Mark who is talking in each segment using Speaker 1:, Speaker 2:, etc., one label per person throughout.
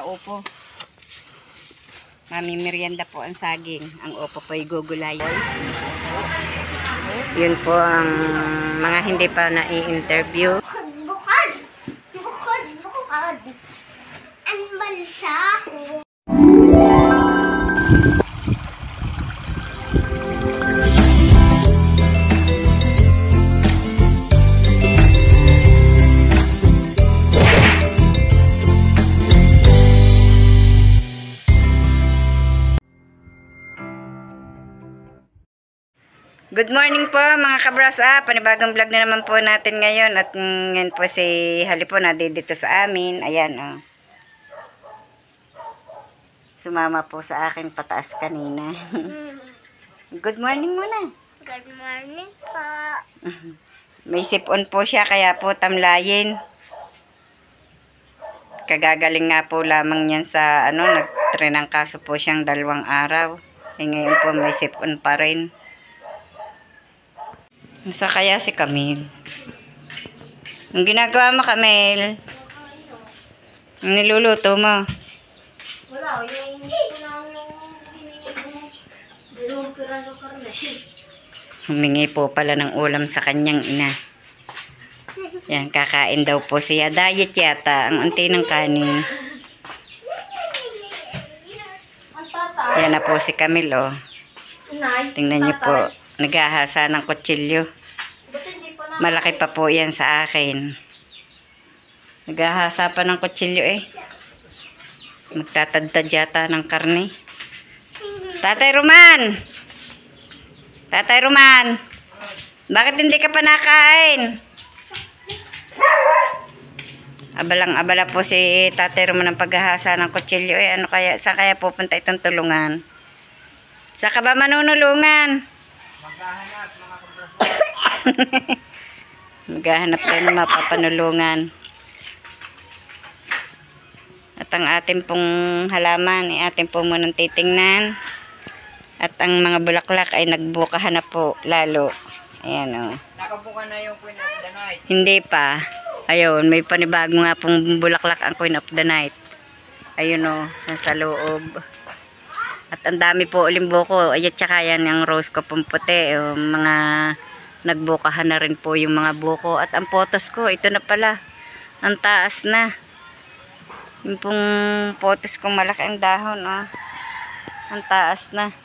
Speaker 1: Opo. Mami merienda po ang saging. Ang opo po ay gugulay. Yun po ang mga hindi pa na-i-interview.
Speaker 2: Bukod. Ang balsa ko.
Speaker 1: Good morning po mga kabrasa. Panibagong vlog na naman po natin ngayon. At ngayon po si Hali po dito sa amin. Ayan o. Sumama po sa akin pataas kanina. Good morning muna.
Speaker 2: Good morning po.
Speaker 1: May sipon po siya kaya po tamlayin. Kagagaling nga po lamang yan sa nagtrenang kaso po siyang 2 araw. Ngayon po may sipon pa rin. Nasa kaya si Camille? Ang ginagawa mo, Camille? Ang niluluto mo?
Speaker 2: Wala, yung hindi ko lang yung piraso karne.
Speaker 1: Humingi po pala ng ulam sa kanyang ina. Yan, kakain daw po siya. Diet yata. Ang unti ng kanin. Yan na po si Camille, oh. Tingnan niyo po. Naghahasa ng kutsilyo. Malaki pa po yan sa akin. Naghahasa pa ng kutsilyo eh. Magtatadtad yata ng karne. Tatay Roman! Tatay Roman! Bakit hindi ka pa nakain? Abalang-abala po si Tatay Roman ng paghahasa ng kutsilyo eh. Saan kaya pupunta itong tulungan? Saan ka ba manunulungan?
Speaker 3: Maghahanap mga kabrasa.
Speaker 1: Maghahanap tayo ng mapapanulungan. At ang ating pong halaman ay ating po munang titingnan. At ang mga bulaklak ay nagbukahan na po lalo. Ayan o.
Speaker 3: Nakabuka na yung Queen of the Night.
Speaker 1: Hindi pa. Ayun, may panibago nga pong bulaklak ang Queen of the Night. Ayun o, nasa loob. At ang dami po uling buko. Ay, at saka yan yung rose ko pong puti. Mga nagbukahan na rin po yung mga buko. At ang photos ko, ito na pala. Ang taas na. Yung pong photos kong malaki ang dahon. Oh. Ang taas na.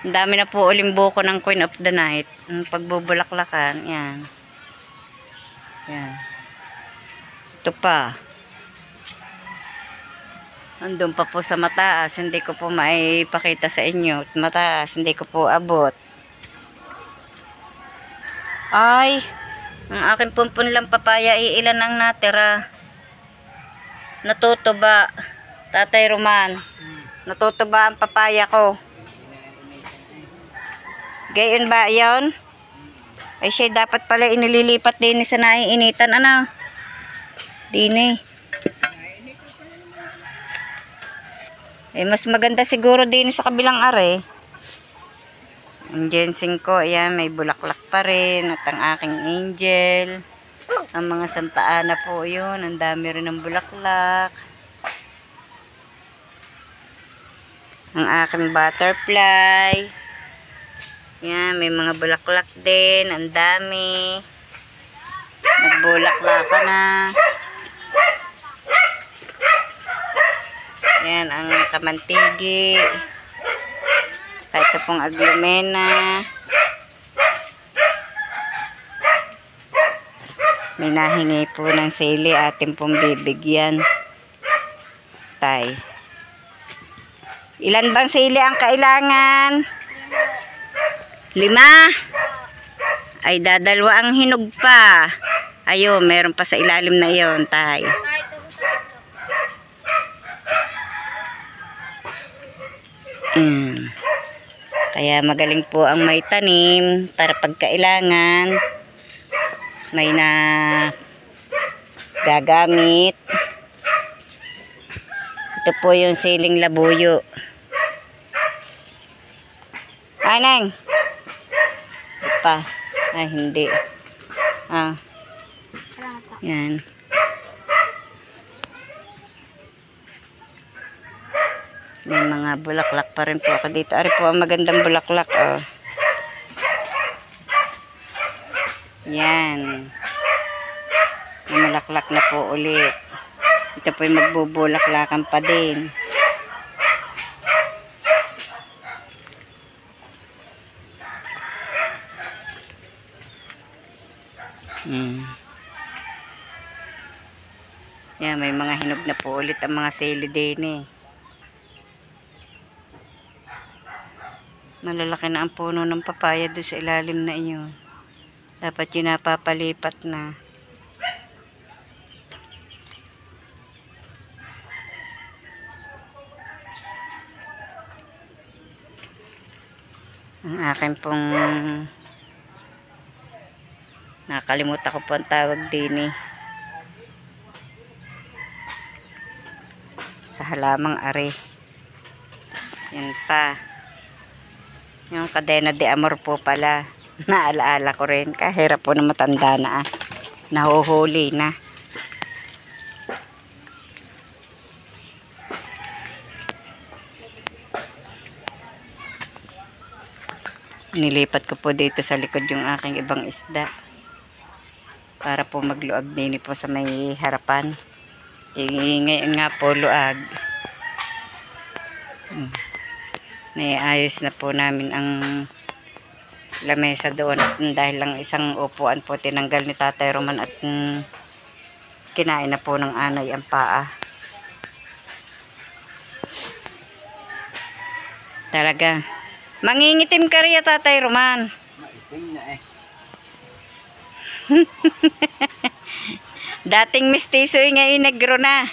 Speaker 1: Ang dami na po uling buko ng Queen of the Night. Ang pagbubulaklakan. Yan. Yan. Ito pa. Andun pa po sa mataas, hindi ko po maipakita sa inyo. Mataas, hindi ko po abot. Ay, ang aking pumpunlang papaya, ilan ang natira. Natutuba. Tatay Roman, natutuba ang papaya ko. Gayon ba yun? Ay siya, dapat pala inililipat din sa naiinitan. Ano? Dini. Eh, mas maganda siguro din sa kabilang are. Ang ginseng ko, ayan, may bulaklak pa rin. At ang aking angel. Ang mga Santa Ana po yun. Ang dami rin ng bulaklak. Ang aking butterfly. Ayan, may mga bulaklak din. Ang dami. Nagbulaklaka na. Yan ang kamantigi. Ito pong aglumena. May nahingi po ng sili. Atin pong bibigyan. Tay. Ilan bang sili ang kailangan? 5? Ay, dadalwa ang hinog pa. Ayun, meron pa sa ilalim na iyon, tay. Kaya magaling po ang may tanim para pagkailangan may na gagamit. Ito po yung siling labuyo. Aneng? Pa. Ay, hindi. Yan. May mga bulaklak pa rin po ako dito. Ari po ang magandang bulaklak, oh. Yan. May bulaklak na po ulit. Ito po yung magbubulaklakan pa din. Yan, may mga hinog na po ulit ang mga sili din eh. Malalaki na ang puno ng papaya doon sa ilalim na iyon. Dapat yun napapalipat na. Ang akin pong nakalimutan ko po ang tawag din eh. Sa halamang ari. Yan pa. Yung cadena de amor po pala. Naalaala ko rin. Kahirap po na matanda na ah. Nahuhuli na. Nilipat ko po dito sa likod yung aking ibang isda. Para po magluag din po sa may harapan. Ngayon nga po luag. Naiayos na po namin ang lamesa doon. At dahil lang isang upuan po tinanggal ni Tatay Roman at kinain na po ng anay ang paa. Talaga. Mangingitim ka rin, Tatay Roman.
Speaker 3: Maitim na eh.
Speaker 1: Dating mistiso ngayon negro na.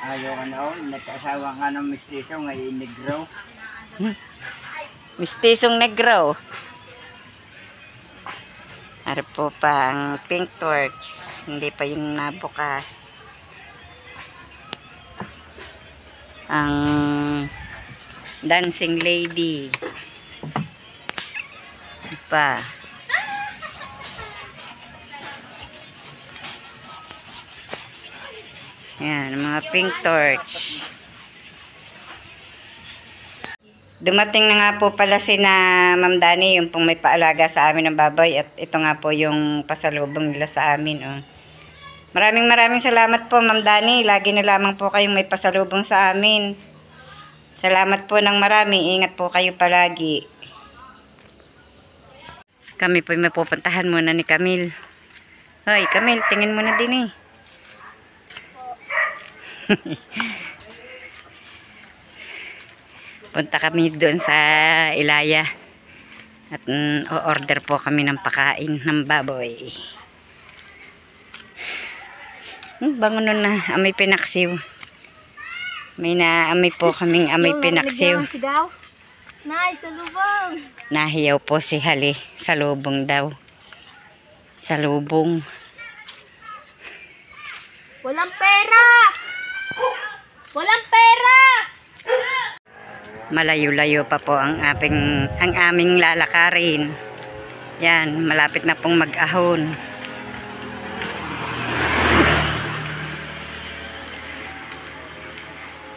Speaker 3: Ayaw ka na oh. Nagkasawa ka ng mistiso ngayon negro.
Speaker 1: Mistisong negro. Ari po pa ang pink torch. Hindi pa yung nabukas. Ang dancing lady. Pa. Yan, mga pink torch. Dumating na nga po pala si na Ma'am Dani, yung pong may paalaga sa amin ng baboy. At ito nga po yung pasalubong nila sa amin. Oh. Maraming salamat po Ma'am Dani. Lagi na lamang po kayong may pasalubong sa amin. Salamat po ng marami. Ingat po kayo palagi. Kami po may pupuntahan muna ni Camille. Hoy, Camille, tingin mo na din eh. Punta kami doon sa Ilaya. At o-order po kami ng pakain ng baboy. Bangon nun na, amoy pinaksiw. May naamoy po kaming amoy pinaksiw.
Speaker 2: Nay, sa lubong.
Speaker 1: Nahiyaw po si Hali. Sa lubong daw. Sa lubong.
Speaker 2: Walang pera! Walang pera!
Speaker 1: Malayo-layo pa po ang aming lalakarin. Yan, malapit na pong mag-ahon.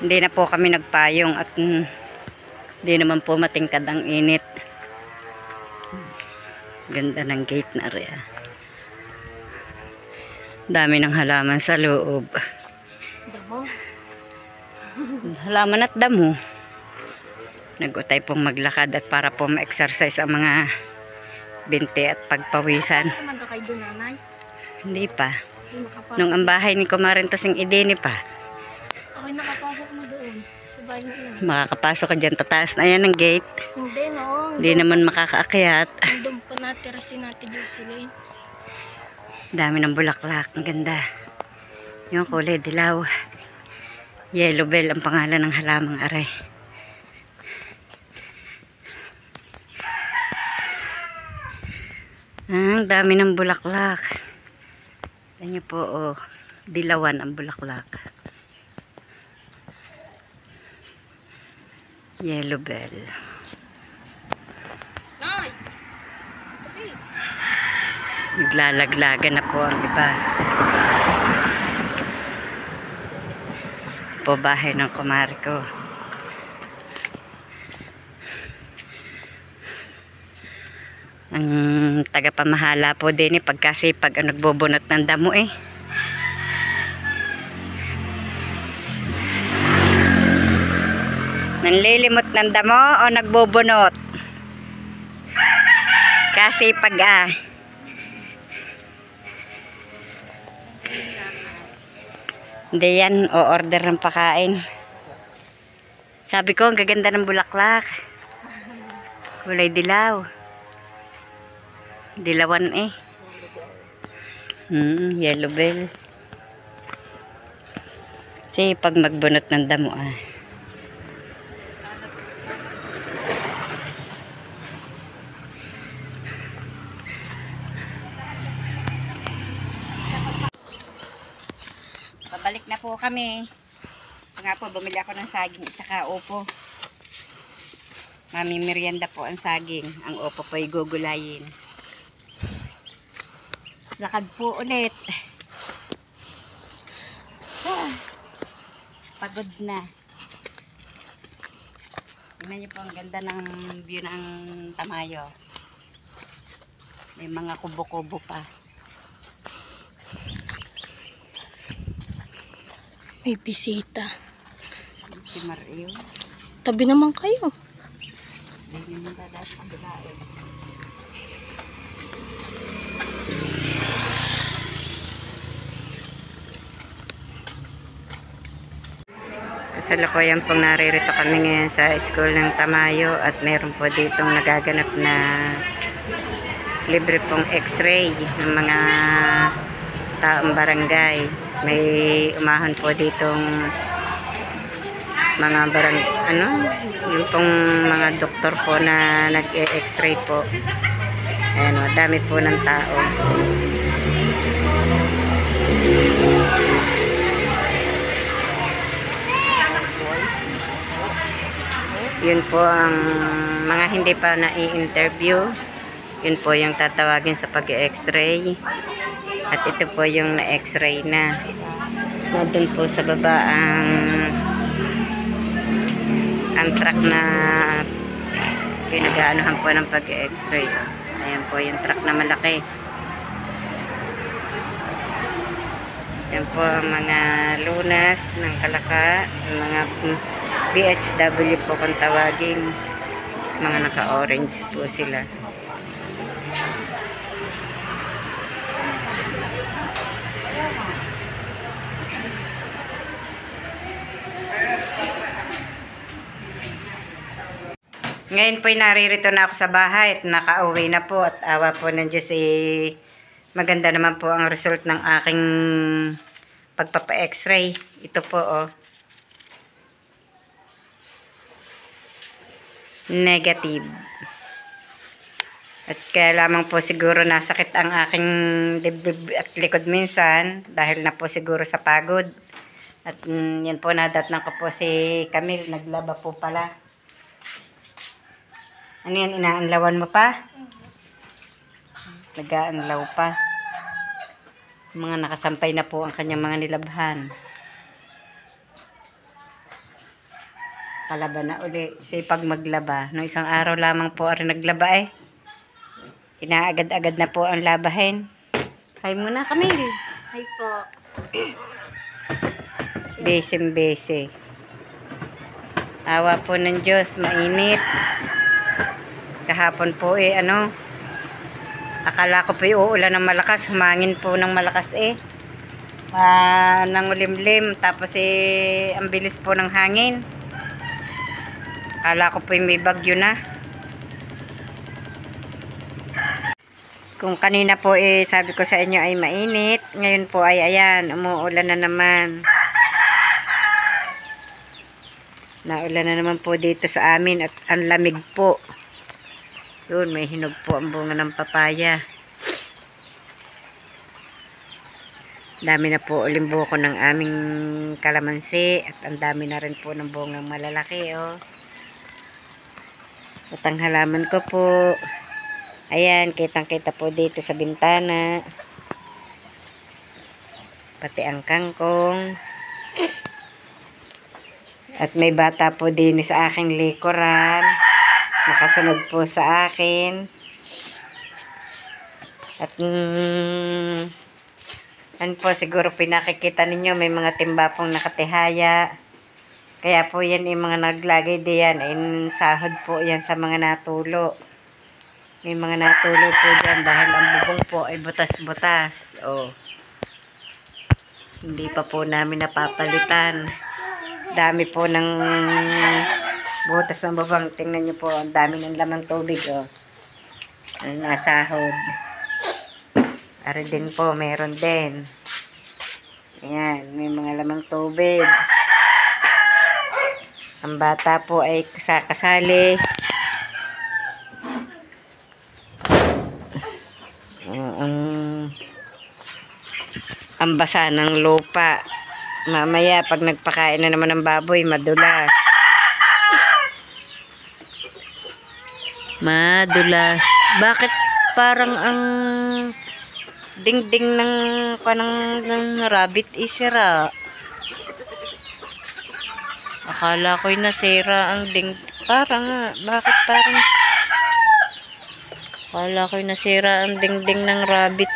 Speaker 1: Hindi na po kami nagpayong at hindi naman po matingkad ang init. Ganda ng gate na rin. Dami ng halaman sa loob.
Speaker 2: Damo.
Speaker 1: Halaman at damo. Nag-utay pong maglakad at para po ma-exercise ang mga binti at pagpawisan.
Speaker 2: Saan naman ka kay doon, nanay?
Speaker 1: Hindi pa.
Speaker 2: Hindi makapasok.
Speaker 1: Nung ang bahay ni Kumarintasing Idini pa.
Speaker 2: Okay, nakapasok mo doon. Sa bahay na yun.
Speaker 1: Makakapasok ka dyan, tataas na yan ang gate.
Speaker 2: Hindi, no.
Speaker 1: Hindi naman makakaakyat.
Speaker 2: Doon pa natira si Nati Jocelyn.
Speaker 1: Dami ng bulaklak, ang ganda. Yung kulay dilaw. Yellow bell ang pangalan ng halamang aray. Ang dami ng bulaklak. Ganyan po, oh, dilawan ang bulaklak. Yellow bell.
Speaker 2: Nay!
Speaker 1: Naglalaglagan na po ang iba. Ito po bahay ng kumari ko. Ang tagapamahala po din pagkasipag ang nagbubunot ng damo eh. Nanlilimot ng damo o nagbubunot? Kasipag ah. Hindi yan, o order ng pakain. Sabi ko, ang gaganda ng bulaklak. Kulay dilaw. Dilawan eh. Yellow bell. Kasi pag magbunot ng damo ah. Pabalik na po kami. Ito nga po, bumili ako ng saging at saka opo. Mami merienda po ang saging. Ang opo po ay gugulayin. Lakad po ulit. Pagod na. Tingnan niyo po ang ganda ng view ng Tamayo. May mga kubo-kubo pa.
Speaker 2: May bisita.
Speaker 1: Si Mario.
Speaker 2: Tabi naman kayo.
Speaker 1: Hindi naman dadaan sa bilain. Kasalukuyan pong naririto kami ngayon sa school ng Tamayo at mayroon po ditong nagaganap na libre pong x-ray ng mga taong barangay. May umahon po ditong mga yung pong mga doktor po na nag-x-ray po. Ayan o, dami po ng tao. Yun po ang mga hindi pa na-i-interview. Yun po yung tatawagin sa pag-x-ray. At ito po yung na-x-ray na. Nandun po sa baba ang truck na pinag-aanuhan po ng pag-x-ray. Ayan po yung truck na malaki. Yan po ang mga lunas ng Kalaka, mga BHW po kung tawagin. Mga naka-orange po sila. Ngayon po naririto na ako sa bahay at nakauwi na po at awa po ng Diyos maganda naman po ang result ng aking pagpapa-x-ray. Ito po oh. Negative. At kaya lamang po siguro nasakit ang aking dibdib at likod minsan dahil na po siguro sa pagod. At yan po nadatnan ko po si Camille, naglaba po pala. Ano yan, inaanlawan mo pa? Nag-aanlaw pa. Mga nakasampay na po ang kanyang mga nilabhan. Palaba na uli. Sipag maglaba. Noong isang araw lamang po rin naglaba eh. Inaagad-agad na po ang labahin. Hi muna, Camille.
Speaker 2: Hi po.
Speaker 1: Bese-bese. Awa po ng Diyos, mainit. Kahapon po akala ko po uulan ng malakas, humangin po ng malakas nang ulimlim, tapos ang bilis po ng hangin. Akala ko po may bagyo na. Kung kanina po sabi ko sa inyo ay mainit, ngayon po ay ayan, umuulan na naman. Naulan na naman po dito sa amin at ang lamig po. Yun, may hinog po ang bunga ng papaya. Dami na po ulimbuko ng aming kalamansi at ang dami na rin po ng bungang malalaki oh. At ang halaman ko po, ayan, kitang-kita po dito sa bintana. Pati ang kangkong. At may bata po din sa aking likuran. Nakasunod po sa akin. At yan po, siguro pinakikita ninyo, may mga timba pong nakatihaya. Kaya po yan yung mga naglagay diyan. Ay sahod po yan sa mga natulo. May mga natulo po dyan dahil ang bubong po ay butas-butas. Oh. Hindi pa po namin napapalitan. Dami po ng butas ng bubong. Tingnan nyo po, ang dami ng lamang tubig. Oh. Ang nasahod. Ari din po, meron din. Ayan, may mga lamang tubig. Ang bata po ay kasali. Ang basa ng lupa. Mamaya, pag nagpakain na naman ng baboy, madulas. Madulas. Bakit parang ang dingding ng rabbit isira? Akala ko'y nasira ang bakit parang akala ko'y nasira ang dingding ng rabbit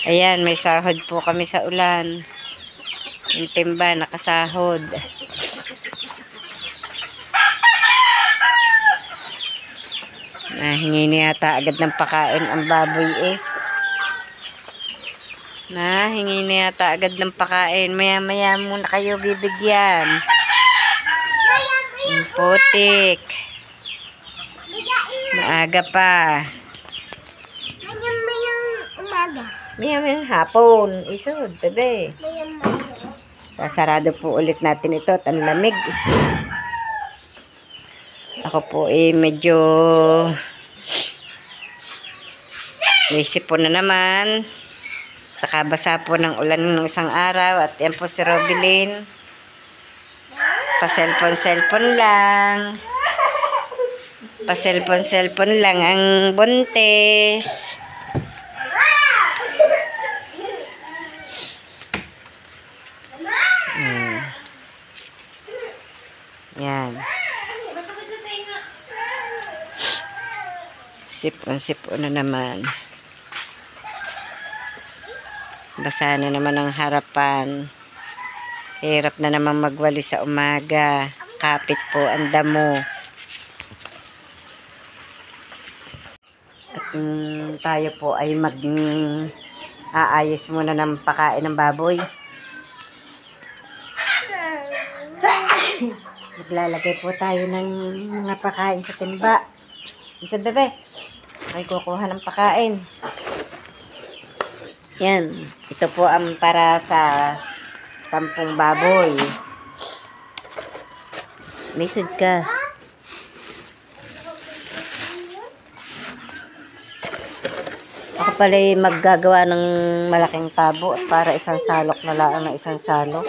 Speaker 1: Ayan, may sahod po kami sa ulan. Yung timba, nakasahod. Nahingi niya yata agad ng pakain ang baboy Nahingi niya yata agad ng pakain. Maya-maya muna kayo bibigyan. Yung putik. Maaga pa.
Speaker 2: Mayang umaga.
Speaker 1: Maya-maya hapon. Isod, bebe.
Speaker 2: Mayang
Speaker 1: Sasarado po ulit natin ito at ang lamig. Ako po medyo may sipon na naman. Saka basa po ng ulan ng isang araw. At yan po si Robilyn. Pa-cellphone lang. Pa-cellphone lang ang buntis. Yan. Sipon na naman. Basa na naman ang harapan. Hirap na naman magwali sa umaga. Kapit po ang damo. At tayo po ay aayos muna ng pakain ng baboy. Maglalagay po tayo ng mga pakain sa timba. Isa bebe. Ay kukuha ng pakain. Yan. Ito po ang para sa 10 baboy. Lisod ka. Ako pala maggagawa ng malaking tabo para isang salok na lang na isang salok.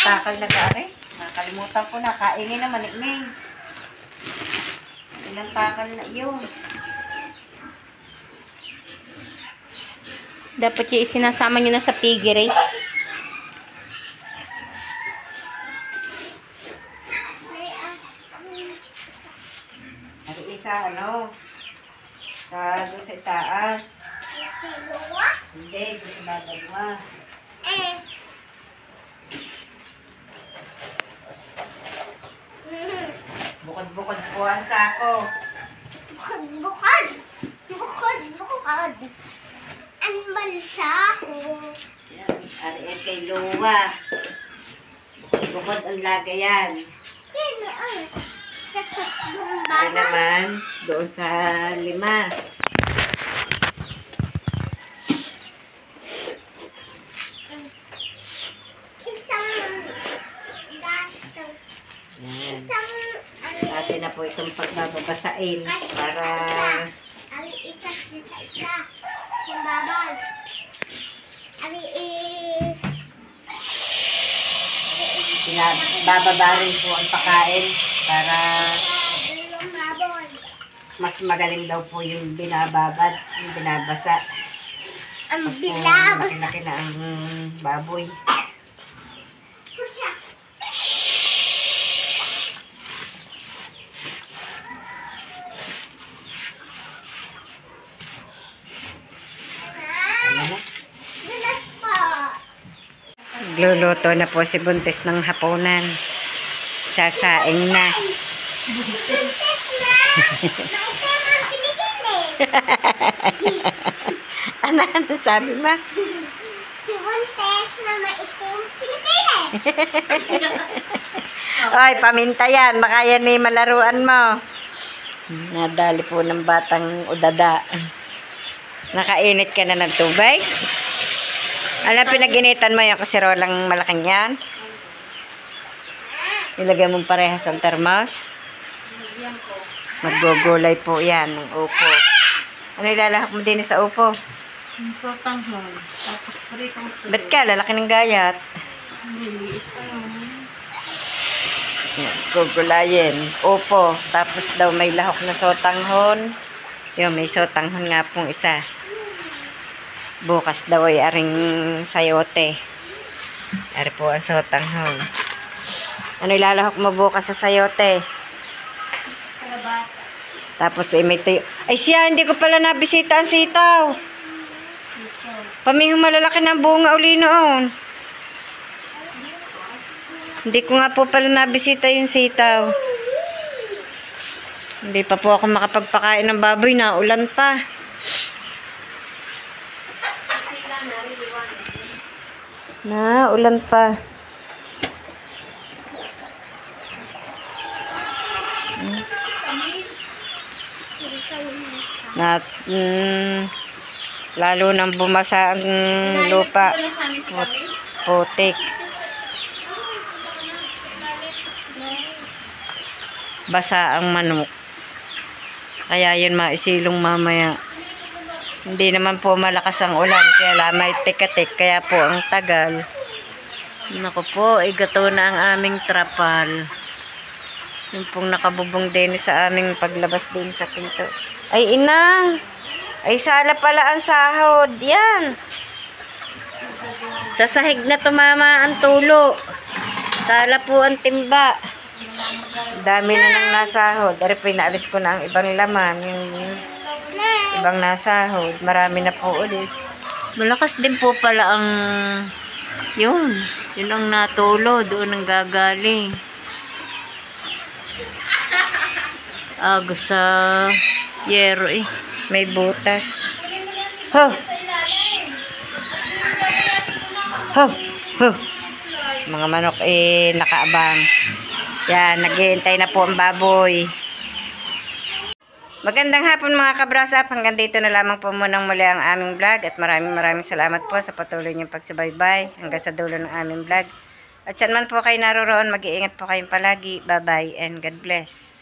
Speaker 1: Takal na ka nakalimutan ko na. Kaingin na manikming. Ilang takal na yun.
Speaker 2: Dapat yung isinasama nyo na sa piggery.
Speaker 1: At isa doon sa itaas. Hindi, doon sa dadagwa. Bukod-bukod po ang sako.
Speaker 2: Bukod. Ang balsa ko.
Speaker 1: Yan, ari kay Luwa. Bukod ang lagayan.
Speaker 2: Sa tatlong
Speaker 1: Ari naman, doon sa 5. Yan. Atin na po itong pagbababasain para
Speaker 2: ikas sa isa. Simbabal.
Speaker 1: bababa rin po ang pakain para mas magaling daw po yung binababad, yung binabasa.
Speaker 2: Ang
Speaker 1: Tapos po,
Speaker 2: bilabas.
Speaker 1: laki na ang baboy. Nagluluto na po si Buntis ng hapunan. Sasaing na. Ano sabi mo?
Speaker 4: Si Buntes na maitim pilikili.
Speaker 1: Ay, paminta yan. Baka yan eh, malaruan mo. Nadali po ng batang udada. Nakainit ka na ng tubig? Alam, pinag-initan mo yung kasirolang malaking yan? Ilagay mo parehas ang termos? Maggugulay po yan ng upo. Ano ilalahak mo din sa upo?
Speaker 2: Yung sotanghon. Tapos pritong tuloy.
Speaker 1: Ba't ka? Lalaki ng gayat.
Speaker 2: Liliit pa yun.
Speaker 1: Yan, gugulayin. Upo. Tapos daw may lahok na sotanghon. Yun, may sotanghon nga pong isa. Bukas daw ay aring sayote. Ari po ang sotanghon. Ano ilalahok mo bukas sa sayote? Tapos may tuyo. Ay siya, hindi ko pala nabisita ang sitaw. Pamihong malalaki ng bunga uli noon. Hindi ko nga po pala nabisita yung sitaw. Hindi pa po ako makapagpakain ng baboy na ulan pa. Na, ulan pa. Na, lalo nang bumasa ang lupa. Putik. Basa ang manok. Kaya yun maisilong mamaya. Hindi naman po malakas ang ulan. Kaya may tikatik. Kaya po ang tagal. Naku po, igato na ang aming trapal. Yung pong nakabubong din sa aming paglabas din sa pinto. Ay, inang! Ay, sala pala ang sahod. Yan! Sa sahig na tumama ang tulo. Sala po ang timba. Dami na nang nasahod. Dari pinaalis ko na ang ibang laman. Yung ibang nasahod. Marami na po ulit. Malakas din po pala ang yun. Yun ang natulo. Doon ang gagaling. Agos sa yero eh. May butas. Ho! Shh! Ho! Ho! Mga manok eh nakaabang. Yan, naghihintay na po ang baboy. Magandang hapon mga kabrasap. Hanggang dito na lamang po munang muli ang aming vlog. At maraming salamat po sa patuloy niyong pagsubaybay hanggang sa dulo ng aming vlog. At saan man po kayo naroroon, mag-iingat po kayong palagi. Bye-bye and God bless.